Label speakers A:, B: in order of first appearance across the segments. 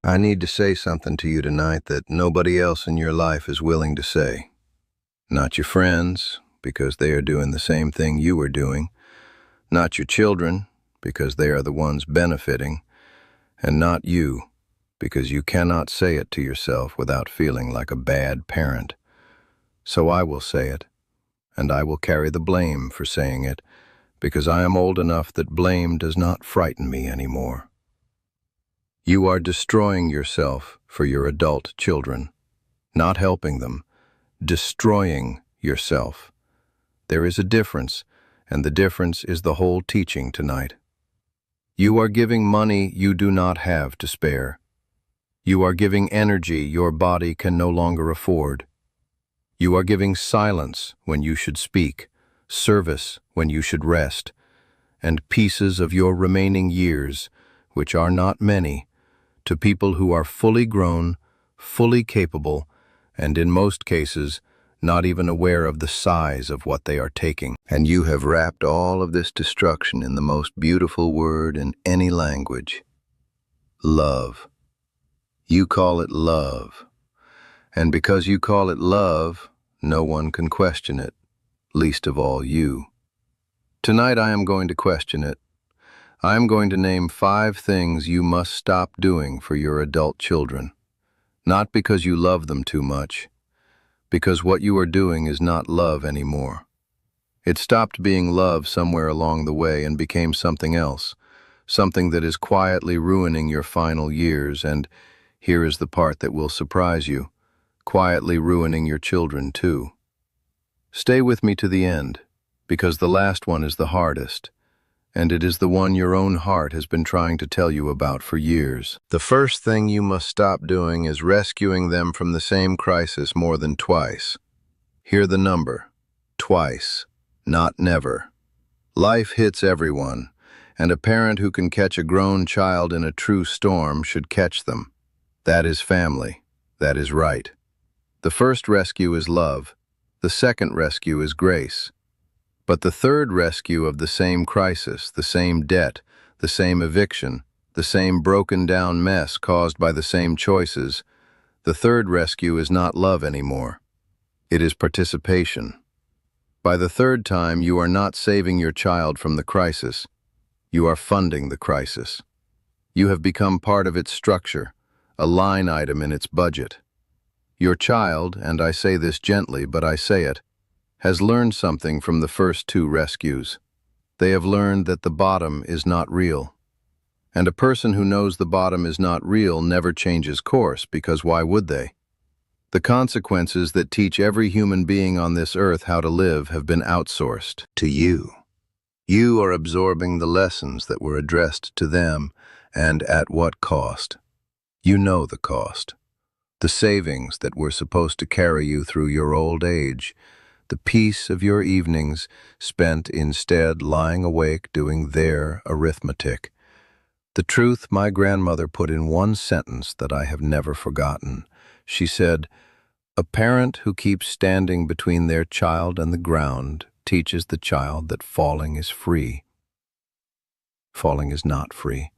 A: I need to say something to you tonight that nobody else in your life is willing to say. Not your friends, because they are doing the same thing you are doing. Not your children, because they are the ones benefiting. And not you, because you cannot say it to yourself without feeling like a bad parent. So I will say it, and I will carry the blame for saying it, because I am old enough that blame does not frighten me anymore. You are destroying yourself for your adult children, not helping them, destroying yourself. There is a difference, and the difference is the whole teaching tonight. You are giving money you do not have to spare. You are giving energy your body can no longer afford. You are giving silence when you should speak, service when you should rest, and pieces of your remaining years, which are not many, to people who are fully grown, fully capable, and in most cases, not even aware of the size of what they are taking. And you have wrapped all of this destruction in the most beautiful word in any language: love. You call it love. And because you call it love, no one can question it, least of all you. Tonight I am going to question it. I am going to name 5 things you must stop doing for your adult children. Not because you love them too much, because what you are doing is not love anymore. It stopped being love somewhere along the way and became something else, something that is quietly ruining your final years, and here is the part that will surprise you, quietly ruining your children too. Stay with me to the end, because the last one is the hardest, and it is the one your own heart has been trying to tell you about for years. The first thing you must stop doing is rescuing them from the same crisis more than twice. Hear the number: twice, not never. Life hits everyone, and a parent who can catch a grown child in a true storm should catch them. That is family. That is right. The first rescue is love. The second rescue is grace. But the third rescue of the same crisis, the same debt, the same eviction, the same broken-down mess caused by the same choices, the third rescue is not love anymore. It is participation. By the third time, you are not saving your child from the crisis. You are funding the crisis. You have become part of its structure, a line item in its budget. Your child, and I say this gently, but I say it, has learned something from the first 2 rescues. They have learned that the bottom is not real. And a person who knows the bottom is not real never changes course, because why would they? The consequences that teach every human being on this earth how to live have been outsourced to you. You are absorbing the lessons that were addressed to them, and at what cost? You know the cost. The savings that were supposed to carry you through your old age, the peace of your evenings spent instead lying awake doing their arithmetic. The truth my grandmother put in one sentence that I have never forgotten. She said, "A parent who keeps standing between their child and the ground teaches the child that falling is free." Falling is not free.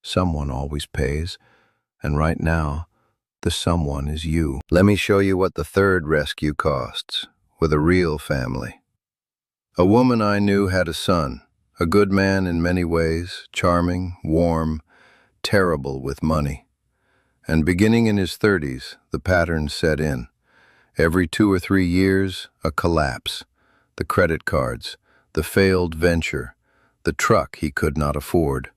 A: Someone always pays, and right now, the someone is you. Let me show you what the third rescue costs. With a real family. A woman I knew had a son, a good man in many ways, charming, warm, terrible with money. And beginning in his 30s, the pattern set in. Every 2 or 3 years, a collapse. The credit cards, the failed venture, the truck he could not afford.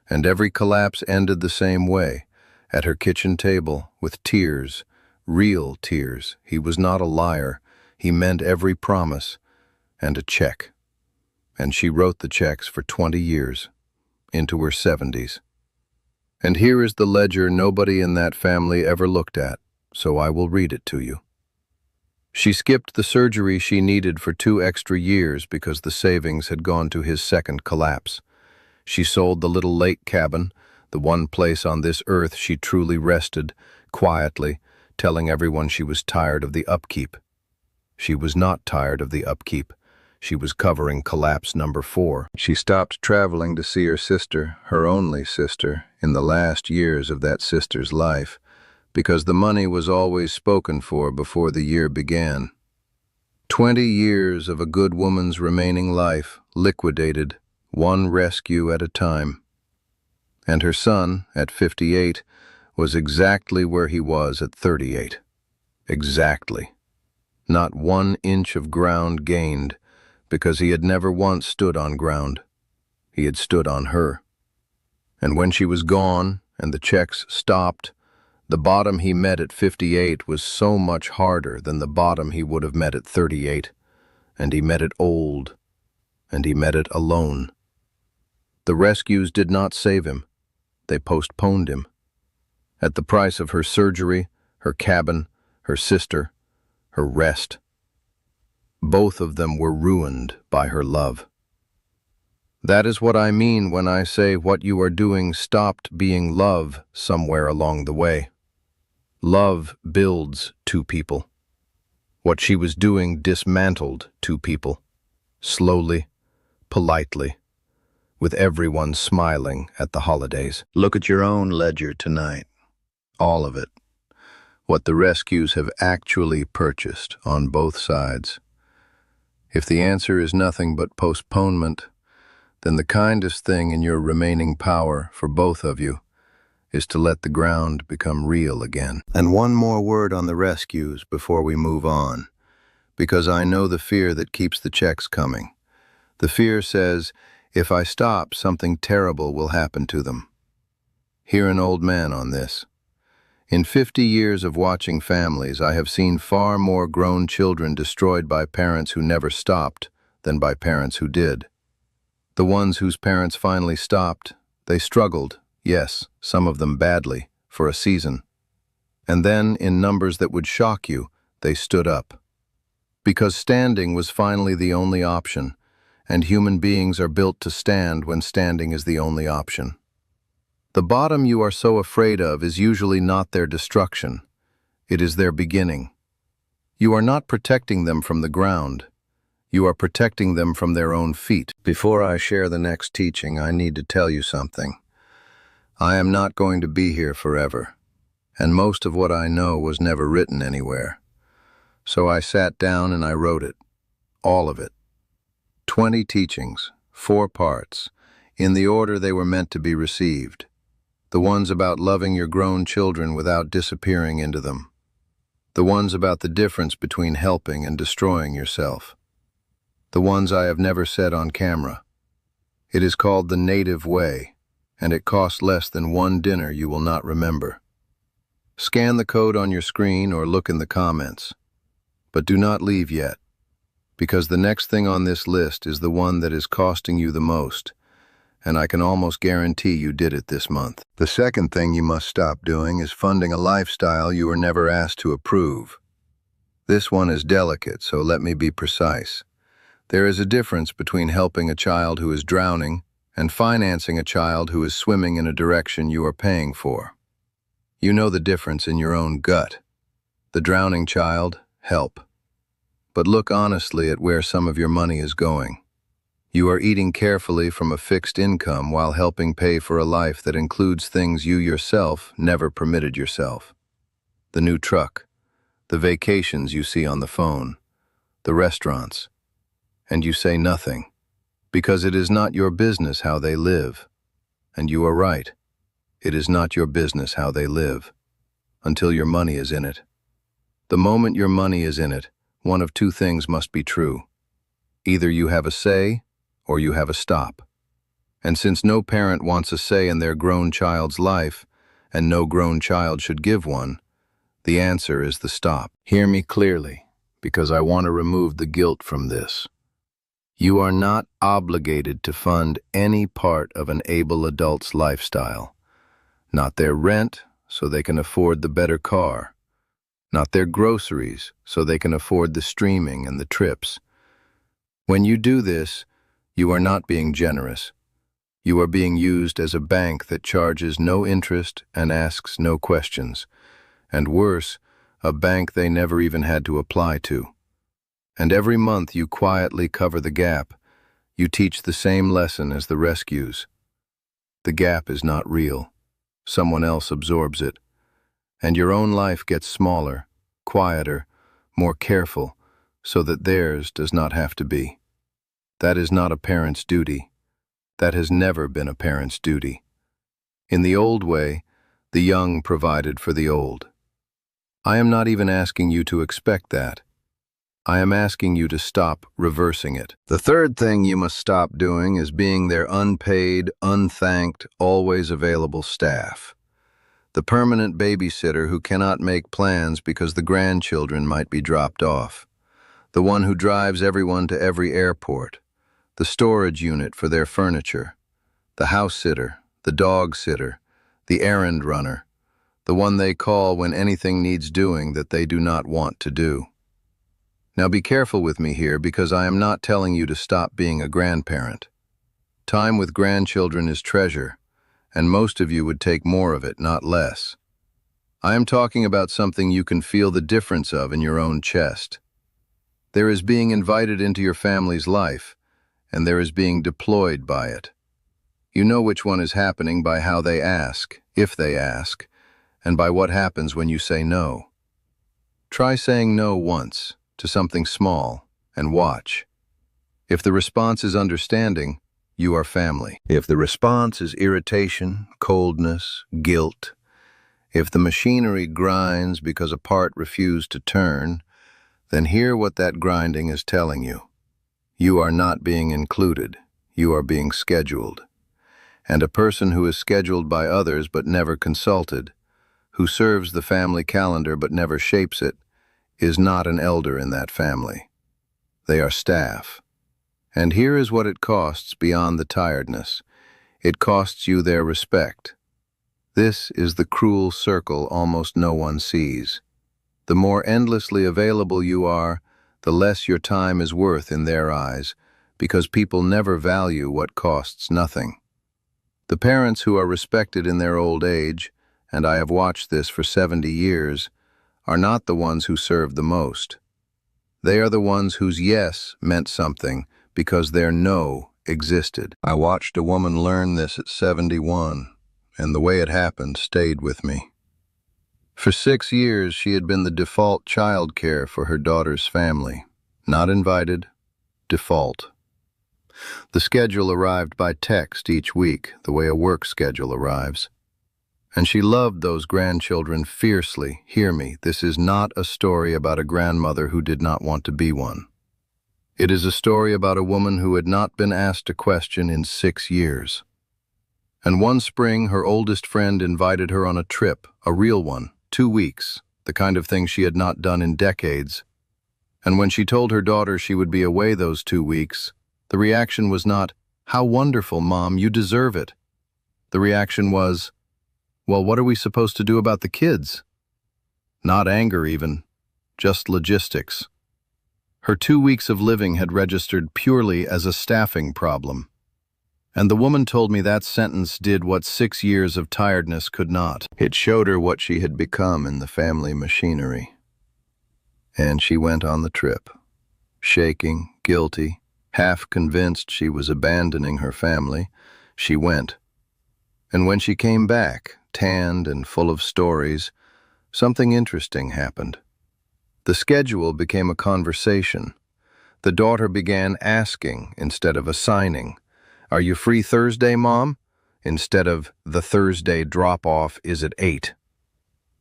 A: And every collapse ended the same way, at her kitchen table, with tears, real tears. He was not a liar. He meant every promise, and a check. And she wrote the checks for 20 years, into her 70s. And here is the ledger nobody in that family ever looked at, so I will read it to you. She skipped the surgery she needed for 2 extra years because the savings had gone to his second collapse. She sold the little lake cabin, the one place on this earth she truly rested, quietly, telling everyone she was tired of the upkeep. She was not tired of the upkeep. She was covering collapse number 4. She stopped traveling to see her sister, her only sister, in the last years of that sister's life, because the money was always spoken for before the year began. 20 years of a good woman's remaining life liquidated, one rescue at a time. And her son, at 58, was exactly where he was at 38. Exactly. Not 1 inch of ground gained, because he had never once stood on ground. He had stood on her. And when she was gone and the checks stopped, the bottom he met at 58 was so much harder than the bottom he would have met at 38, and he met it old, and he met it alone. The rescues did not save him. They postponed him. At the price of her surgery, her cabin, her sister, her rest. Both of them were ruined by her love. That is what I mean when I say what you are doing stopped being love somewhere along the way. Love builds 2 people. What she was doing dismantled 2 people, slowly, politely, with everyone smiling at the holidays. Look at your own ledger tonight. All of it. What the rescues have actually purchased on both sides. If the answer is nothing but postponement, then the kindest thing in your remaining power for both of you is to let the ground become real again. And one more word on the rescues before we move on, because I know the fear that keeps the checks coming. The fear says, if I stop, something terrible will happen to them. Hear an old man on this. In 50 years of watching families, I have seen far more grown children destroyed by parents who never stopped than by parents who did. The ones whose parents finally stopped, they struggled, yes, some of them badly, for a season. And then, in numbers that would shock you, they stood up. Because standing was finally the only option, and human beings are built to stand when standing is the only option. The bottom you are so afraid of is usually not their destruction. It is their beginning. You are not protecting them from the ground. You are protecting them from their own feet. Before I share the next teaching, I need to tell you something. I am not going to be here forever, and most of what I know was never written anywhere. So I sat down and I wrote it, all of it. 20 teachings, 4 parts, in the order they were meant to be received. The ones about loving your grown children without disappearing into them. The ones about the difference between helping and destroying yourself. The ones I have never said on camera. It is called the native way, and it costs less than 1 dinner you will not remember. Scan the code on your screen or look in the comments. But do not leave yet, because the next thing on this list is the one that is costing you the most, and I can almost guarantee you did it this month. The second thing you must stop doing is funding a lifestyle you were never asked to approve. This one is delicate, so let me be precise. There is a difference between helping a child who is drowning and financing a child who is swimming in a direction you are paying for. You know the difference in your own gut. The drowning child, help. But look honestly at where some of your money is going. You are eating carefully from a fixed income while helping pay for a life that includes things you yourself never permitted yourself. The new truck, the vacations you see on the phone, the restaurants. And you say nothing, because it is not your business how they live. And you are right. It is not your business how they live, until your money is in it. The moment your money is in it, one of 2 things must be true. Either you have a say, or you have a stop. And since no parent wants a say in their grown child's life, and no grown child should give one, the answer is the stop. Hear me clearly, because I want to remove the guilt from this. You are not obligated to fund any part of an able adult's lifestyle. Not their rent, so they can afford the better car. Not their groceries, so they can afford the streaming and the trips. When you do this, you are not being generous. You are being used as a bank that charges no interest and asks no questions. And worse, a bank they never even had to apply to. And every month you quietly cover the gap. You teach the same lesson as the rescues. The gap is not real. Someone else absorbs it. And your own life gets smaller, quieter, more careful, so that theirs does not have to be. That is not a parent's duty. That has never been a parent's duty. In the old way, the young provided for the old. I am not even asking you to expect that. I am asking you to stop reversing it. The third thing you must stop doing is being their unpaid, unthanked, always available staff. The permanent babysitter who cannot make plans because the grandchildren might be dropped off. The one who drives everyone to every airport. The storage unit for their furniture. The house sitter, the dog sitter, the errand runner. The one they call when anything needs doing that they do not want to do. Now be careful with me here, because I am not telling you to stop being a grandparent. Time with grandchildren is treasure, and most of you would take more of it, not less. I am talking about something you can feel the difference of in your own chest. There is being invited into your family's life, and there is being deployed by it. You know which one is happening by how they ask, if they ask, and by what happens when you say no. Try saying no once, to something small, and watch. If the response is understanding, you are family. If the response is irritation, coldness, guilt, if the machinery grinds because a part refused to turn, then hear what that grinding is telling you. You are not being included, you are being scheduled. And a person who is scheduled by others but never consulted, who serves the family calendar but never shapes it, is not an elder in that family. They are staff. And here is what it costs beyond the tiredness. It costs you their respect. This is the cruel circle almost no one sees. The more endlessly available you are, the less your time is worth in their eyes, because people never value what costs nothing. The parents who are respected in their old age, and I have watched this for 70 years, are not the ones who serve the most. They are the ones whose yes meant something because their no existed. I watched a woman learn this at 71, and the way it happened stayed with me. For 6 years, she had been the default childcare for her daughter's family. Not invited, default. The schedule arrived by text each week, the way a work schedule arrives. And she loved those grandchildren fiercely. Hear me, this is not a story about a grandmother who did not want to be one. It is a story about a woman who had not been asked a question in 6 years. And one spring, her oldest friend invited her on a trip, a real one, 2 weeks, the kind of thing she had not done in decades. And when she told her daughter she would be away those 2 weeks, the reaction was not, "How wonderful, Mom, you deserve it." The reaction was, "Well, what are we supposed to do about the kids?" Not anger even, just logistics. Her 2 weeks of living had registered purely as a staffing problem. And the woman told me that sentence did what 6 years of tiredness could not. It showed her what she had become in the family machinery. And she went on the trip, shaking, guilty, half convinced she was abandoning her family. She went. And when she came back, tanned and full of stories, something interesting happened. The schedule became a conversation. The daughter began asking instead of assigning. "Are you free Thursday, Mom?" Instead of, "The Thursday drop-off is at 8.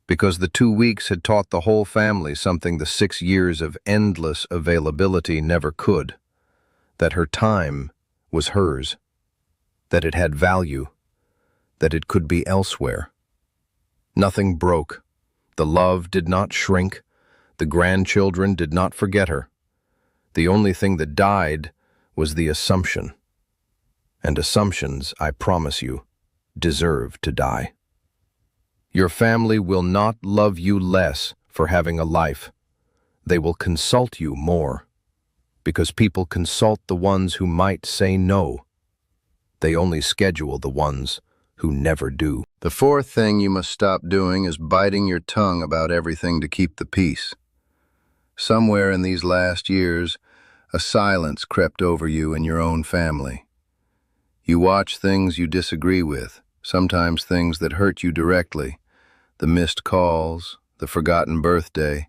A: Because the 2 weeks had taught the whole family something the 6 years of endless availability never could. That her time was hers. That it had value. That it could be elsewhere. Nothing broke. The love did not shrink. The grandchildren did not forget her. The only thing that died was the assumption. And assumptions, I promise you, deserve to die. Your family will not love you less for having a life. They will consult you more, because people consult the ones who might say no. They only schedule the ones who never do. The fourth thing you must stop doing is biting your tongue about everything to keep the peace. Somewhere in these last years, a silence crept over you and your own family. You watch things you disagree with, sometimes things that hurt you directly, the missed calls, the forgotten birthday,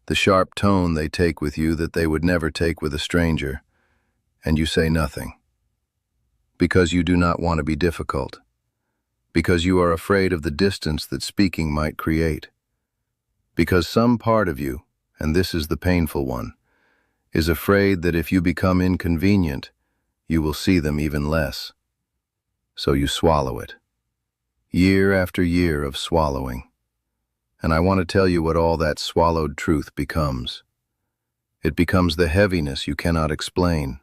A: the sharp tone they take with you that they would never take with a stranger, and you say nothing. Because you do not want to be difficult. Because you are afraid of the distance that speaking might create. Because some part of you, and this is the painful one, is afraid that if you become inconvenient, you will see them even less. So you swallow it. Year after year of swallowing. And I want to tell you what all that swallowed truth becomes. It becomes the heaviness you cannot explain.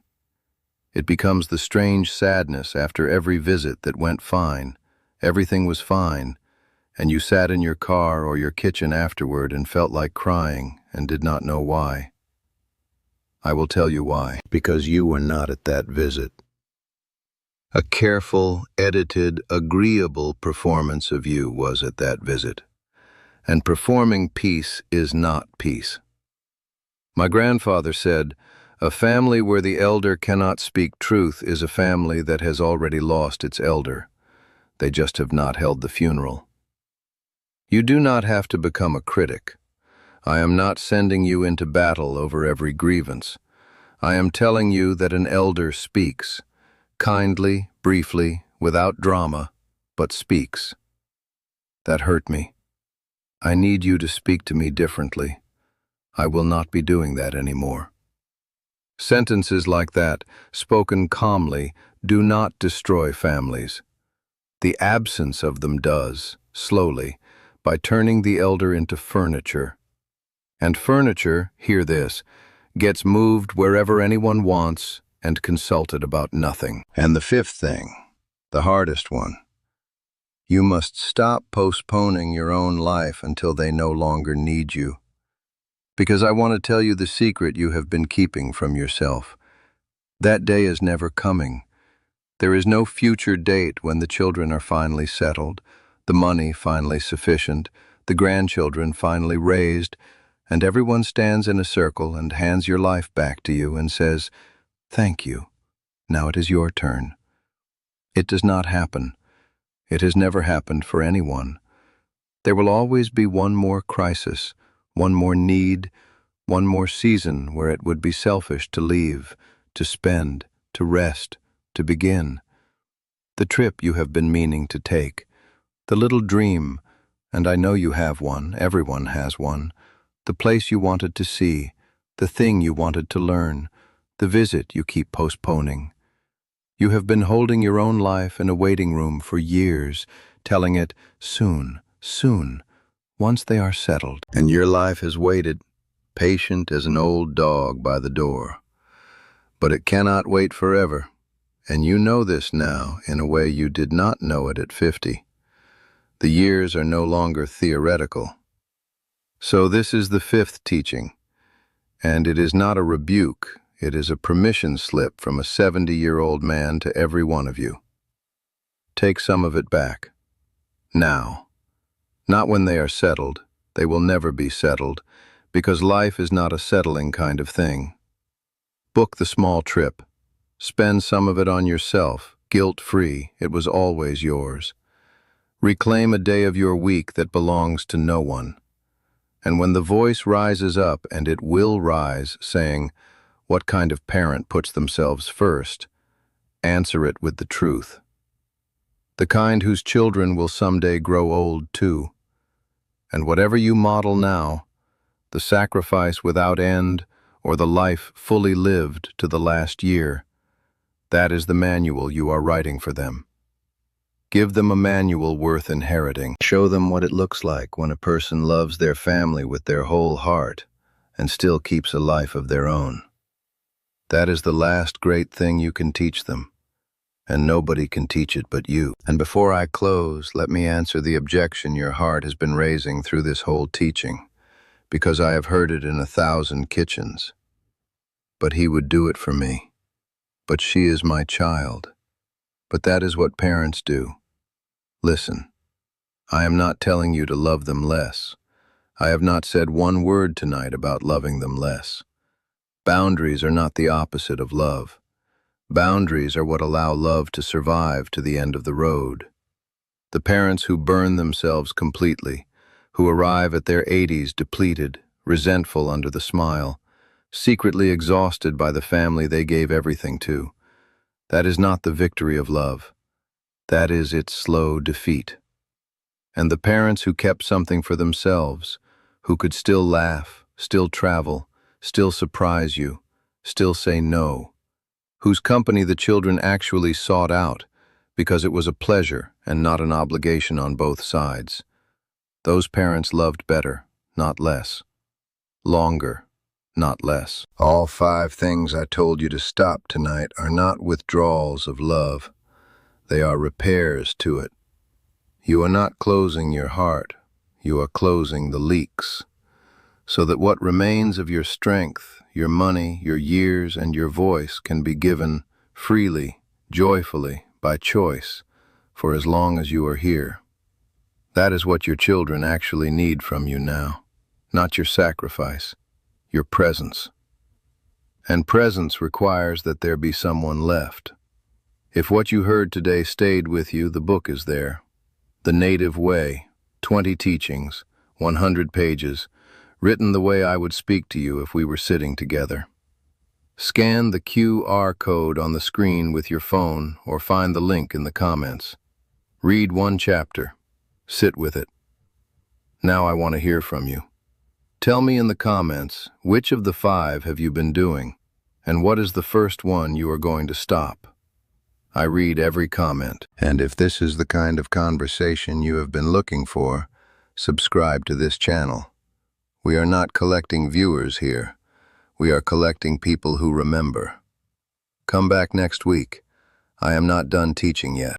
A: It becomes the strange sadness after every visit that went fine, everything was fine, and you sat in your car or your kitchen afterward and felt like crying and did not know why. I will tell you why. Because you were not at that visit. A careful, edited, agreeable performance of you was at that visit. And performing peace is not peace. My grandfather said, "A family where the elder cannot speak truth is a family that has already lost its elder. They just have not held the funeral." You do not have to become a critic. I am not sending you into battle over every grievance. I am telling you that an elder speaks, kindly, briefly, without drama, but speaks. That hurt me. I need you to speak to me differently. I will not be doing that anymore. Sentences like that, spoken calmly, do not destroy families. The absence of them does, slowly, by turning the elder into furniture. And furniture, hear this, gets moved wherever anyone wants and consulted about nothing. And the fifth thing, the hardest one, you must stop postponing your own life until they no longer need you. Because I want to tell you the secret you have been keeping from yourself. That day is never coming. There is no future date when the children are finally settled, the money finally sufficient, the grandchildren finally raised, and everyone stands in a circle and hands your life back to you and says, "Thank you. Now it is your turn." It does not happen. It has never happened for anyone. There will always be one more crisis, one more need, one more season where it would be selfish to leave, to spend, to rest, to begin. The trip you have been meaning to take, the little dream, and I know you have one, everyone has one, the place you wanted to see, the thing you wanted to learn, the visit you keep postponing. You have been holding your own life in a waiting room for years, telling it, soon, soon, once they are settled. And your life has waited, patient as an old dog by the door. But it cannot wait forever, and you know this now in a way you did not know it at 50. The years are no longer theoretical. So this is the fifth teaching, and it is not a rebuke. It is a permission slip from a 70-year-old man to every one of you. Take some of it back. Now. Not when they are settled. They will never be settled, because life is not a settling kind of thing. Book the small trip. Spend some of it on yourself, guilt-free. It was always yours. Reclaim a day of your week that belongs to no one. And when the voice rises up, and it will rise, saying, "What kind of parent puts themselves first?" answer it with the truth. The kind whose children will someday grow old too. And whatever you model now, the sacrifice without end or the life fully lived to the last year, that is the manual you are writing for them. Give them a manual worth inheriting. Show them what it looks like when a person loves their family with their whole heart and still keeps a life of their own. That is the last great thing you can teach them, and nobody can teach it but you. And before I close, let me answer the objection your heart has been raising through this whole teaching, because I have heard it in 1,000 kitchens. But he would do it for me. But she is my child. But that is what parents do. Listen, I am not telling you to love them less. I have not said one word tonight about loving them less. Boundaries are not the opposite of love. Boundaries are what allow love to survive to the end of the road. The parents who burn themselves completely, who arrive at their 80s depleted, resentful under the smile, secretly exhausted by the family they gave everything to. That is not the victory of love. That is its slow defeat. And the parents who kept something for themselves, who could still laugh, still travel, still surprise you, still say no, whose company the children actually sought out because it was a pleasure and not an obligation on both sides. Those parents loved better, not less. Longer, not less. All 5 things I told you to stop tonight are not withdrawals of love. They are repairs to it. You are not closing your heart. You are closing the leaks, so that what remains of your strength, your money, your years, and your voice can be given freely, joyfully, by choice, for as long as you are here. That is what your children actually need from you now, not your sacrifice, your presence. And presence requires that there be someone left. If what you heard today stayed with you, the book is there. The Native Way, 20 teachings, 100 pages, written the way I would speak to you if we were sitting together. Scan the QR code on the screen with your phone or find the link in the comments. Read 1 chapter. Sit with it. Now I want to hear from you. Tell me in the comments, which of the 5 have you been doing, and what is the first one you are going to stop? I read every comment. And if this is the kind of conversation you have been looking for, subscribe to this channel. We are not collecting viewers here. We are collecting people who remember. Come back next week. I am not done teaching yet.